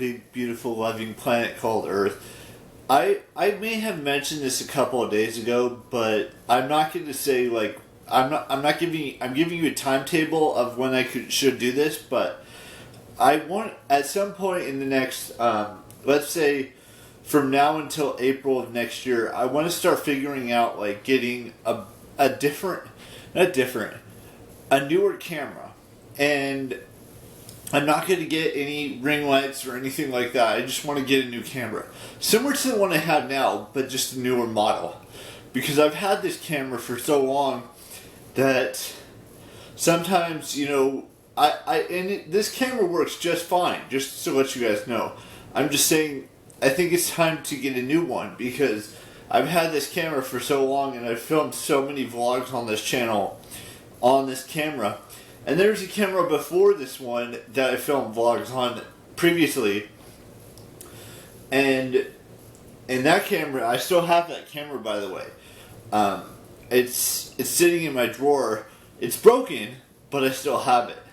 big, beautiful, loving planet called Earth. I may have mentioned this a couple of days ago, but I'm not going to say like I'm giving you a timetable of when should do this, but I want at some point in the next let's say from now until April of next year, I want to start figuring out like getting a different, not different, a newer camera. And I'm not going to get any ring lights or anything like that. I just want to get a new camera. Similar to the one I have now, but just a newer model. Because I've had this camera for so long that sometimes, you know, this camera works just fine, just to let you guys know. I'm just saying, I think it's time to get a new one because I've had this camera for so long and I've filmed so many vlogs on this channel on this camera. And there's a camera before this one that I filmed vlogs on previously. And in that camera, I still have that camera, by the way. It's sitting in my drawer. It's broken, but I still have it.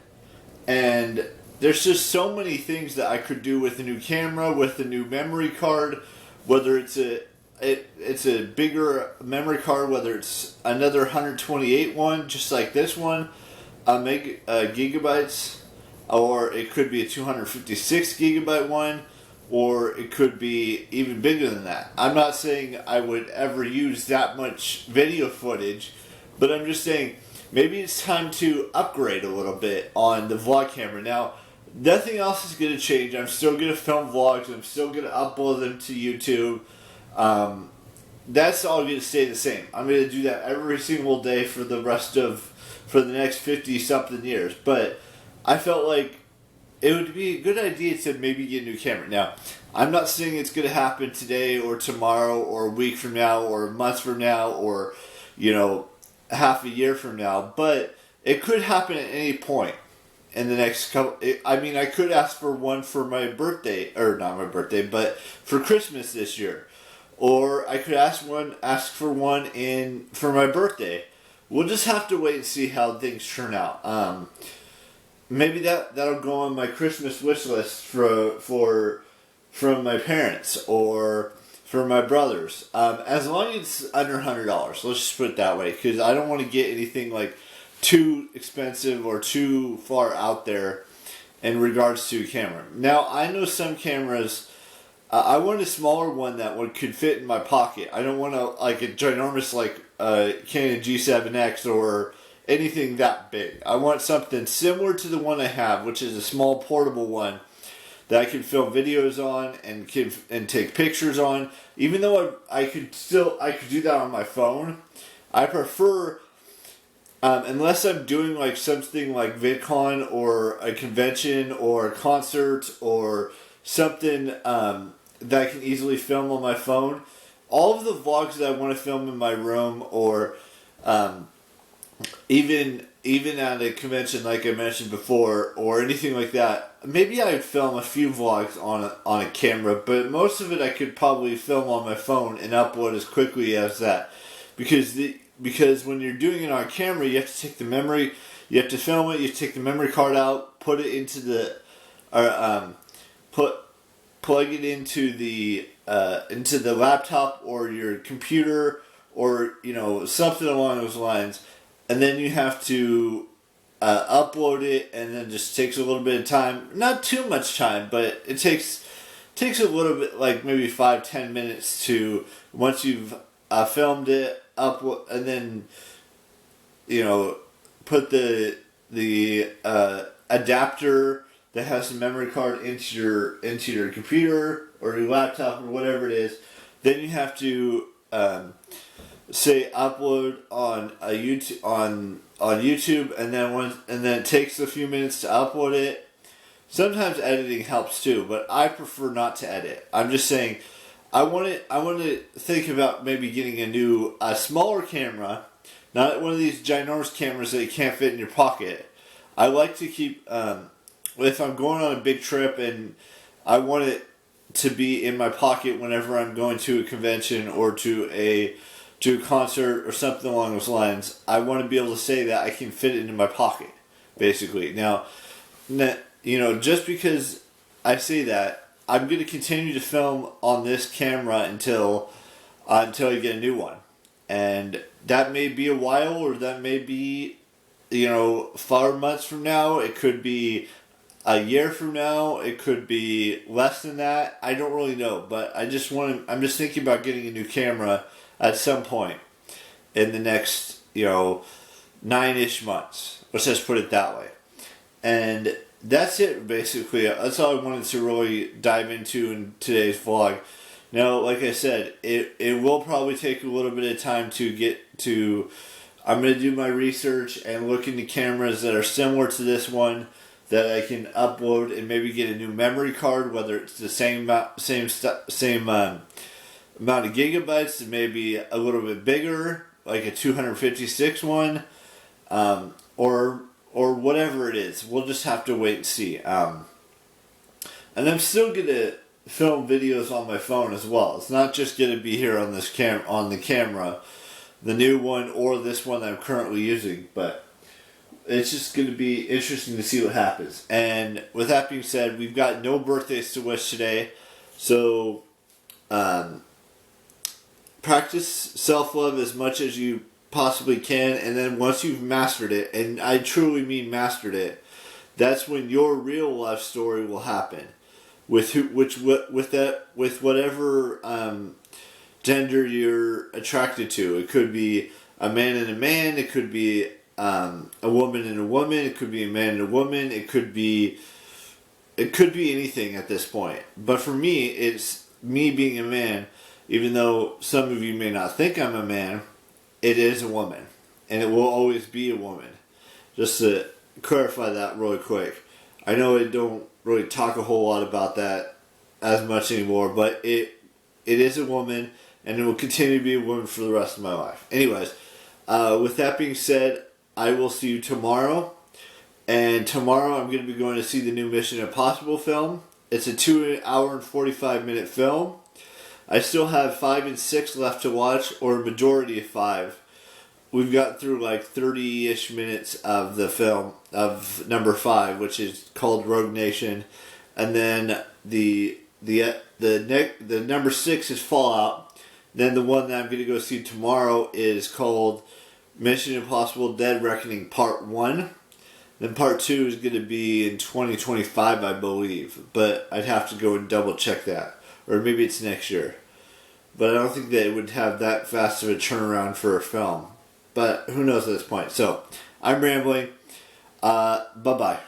And there's just so many things that I could do with a new camera, with a new memory card, whether it's a bigger memory card, whether it's another 128 one, just like this one, gigabytes, or it could be a 256 gigabyte one, or it could be even bigger than that. I'm not saying I would ever use that much video footage, but I'm just saying maybe it's time to upgrade a little bit on the vlog camera. Now, nothing else is going to change. I'm still going to film vlogs. I'm still going to upload them to YouTube. That's all going to stay the same. I'm going to do that every single day for the next 50-something years. But I felt like it would be a good idea to maybe get a new camera. Now, I'm not saying it's going to happen today or tomorrow or a week from now or months from now or, you know, half a year from now. But it could happen at any point in the next couple. I mean, I could ask for one for my birthday, or not my birthday, but for Christmas this year. Or I could ask for one for my birthday. We'll just have to wait and see how things turn out. Maybe that'll go on my Christmas wish list from my parents or for my brothers. As long as it's under $100, let's just put it that way, because I don't want to get anything like too expensive or too far out there in regards to a camera. Now, I know some cameras. I want a smaller one that could fit in my pocket. I don't want a ginormous Canon G7X or anything that big. I want something similar to the one I have, which is a small portable one that I can film videos on and take pictures on. Even though I could do that on my phone, I prefer, unless I'm doing like something like VidCon or a convention or a concert or something that I can easily film on my phone. All of the vlogs that I want to film in my room or even at a convention like I mentioned before or anything like that, maybe I'd film a few vlogs on a camera, but most of it I could probably film on my phone and upload as quickly as that. Because when you're doing it on camera, you have to take the memory, you have to film it, you have to take the memory card out, put it into the plug it into the laptop or your computer or something along those lines, and then you have to upload it, and then just takes a little bit of time. Not too much time, but it takes a little bit, like maybe 5-10 minutes to once you've filmed it upload, and then put the adapter that has the memory card into your computer or your laptop or whatever it is. Then you have to say upload on a YouTube on YouTube, and then it takes a few minutes to upload it. Sometimes editing helps too, but I prefer not to edit. I'm just saying, I want to think about maybe getting a smaller camera, not one of these ginormous cameras that you can't fit in your pocket. I like to keep. If I'm going on a big trip and I want it to be in my pocket whenever I'm going to a convention or to a concert or something along those lines, I want to be able to say that I can fit it into my pocket, basically. Now, just because I say that, I'm going to continue to film on this camera until I get a new one. And that may be a while, or that may be, 5 months from now. It could be a year from now. It could be less than that. I don't really know, but I'm just thinking about getting a new camera at some point in the next, 9-ish months. Let's just put it that way. And that's it, basically. That's all I wanted to really dive into in today's vlog. Now, like I said, it will probably take a little bit of time to get to. I'm going to do my research and look into cameras that are similar to this one that I can upload and maybe get a new memory card, whether it's the same amount of gigabytes, and maybe a little bit bigger, like a 256 one, or whatever it is. We'll just have to wait and see. And I'm still going to film videos on my phone as well. It's not just going to be here on this on the camera, the new one or this one that I'm currently using, but it's just going to be interesting to see what happens. And with that being said, we've got no birthdays to wish today, so practice self-love as much as you possibly can, and then once you've mastered it, and I truly mean mastered it, that's when your real life story will happen. With whatever gender you're attracted to. It could be a man and a man. It could be a woman and a woman. It could be a man and a woman. It could be anything at this point. But for me, it's me being a man. Even though some of you may not think I'm a man, it is a woman, and it will always be a woman. Just to clarify that really quick. I know I don't really talk a whole lot about that as much anymore, but it is a woman, and it will continue to be a woman for the rest of my life. Anyways, with that being said, I will see you tomorrow, and tomorrow I'm going to be going to see the new Mission Impossible film. It's a 2 hour and 45 minute film. I still have 5 and 6 left to watch, or a majority of 5. We've got through like 30-ish minutes of the film of number 5, which is called Rogue Nation, and then the number 6 is Fallout. Then the one that I'm going to go see tomorrow is called Mission Impossible: Dead Reckoning Part 1. Then Part 2 is going to be in 2025, I believe, but I'd have to go and double check that, or maybe it's next year. But I don't think that it would have that fast of a turnaround for a film. But who knows at this point. So, I'm rambling. Bye-bye.